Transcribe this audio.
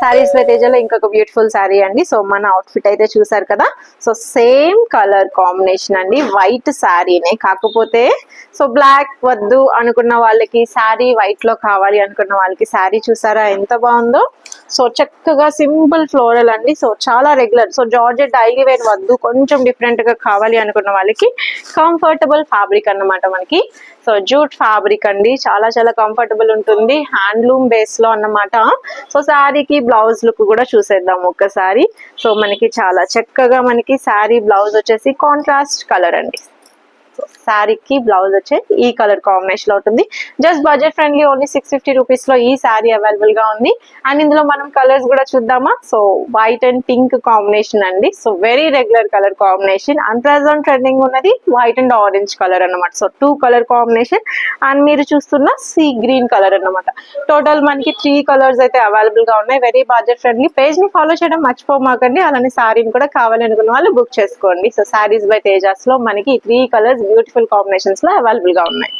Saris by తేజలో ఇంకొక beautiful sorry అండి. So మన అవుట్ఫిట్ అయితే చూసారు కదా. సో సేమ్ కలర్ కాంబినేషన్ అండి, వైట్ సారీనే, కాకపోతే సో బ్లాక్ వద్దు అనుకున్న వాళ్ళకి, శారీ వైట్ లో కావాలి అనుకున్న వాళ్ళకి శారీ చూసారా ఎంత బాగుందో. సో చక్కగా సింపుల్ ఫ్లోరల్ అండి. సో చాలా regular, so georgette daily wear వద్దు, కొంచెం డిఫరెంట్ గా కావాలి అనుకున్న వాళ్ళకి కంఫర్టబుల్ ఫ్యాబ్రిక్ అన్నమాట మనకి. సో జూట్ ఫ్యాబ్రిక్ అండి, చాలా చాలా కంఫర్టబుల్ ఉంటుంది, హ్యాండ్లూమ్ బేస్ లో అన్నమాట. సో శారీకి బ్లౌజ్ లుక్ కూడా చూసేద్దాం ఒక్కసారి. సో మనకి చాలా చక్కగా మనకి శారీ బ్లౌజ్ వచ్చేసి కాంట్రాస్ట్ కలర్ అండి. శారీకి బ్లౌజ్ వచ్చే ఈ కలర్ కాంబినేషన్ లో ఉంటుంది. Just budget friendly, only 650 rupees లో ఈ శారీ అవైలబుల్ గా ఉంది. అండ్ ఇందులో మనం కలర్స్ కూడా చూద్దామా. So white and pink combination అండి. So very regular colour combination. And present trending ఉన్నది వైట్ అండ్ ఆరెంజ్ కలర్ అన్నమాట. So 2 colour combination. అండ్ మీరు చూస్తున్న సీ గ్రీన్ కలర్ అన్నమాట. టోటల్ మనకి 3 కలర్స్ అయితే అవైలబుల్ గా ఉన్నాయి. Very budget friendly. పేజ్ ని ఫాలో చేయడం మర్చిపోమాకండి. అలానే శారీని కూడా కావాలనుకున్న వాళ్ళు బుక్ చేసుకోండి. సో శారీస్ బై తేజాస్ లో మనకి 3 కలర్స్ బ్యూటిఫుల్ కాంబినేషన్స్ లో అవైలబుల్ గా ఉన్నాయి.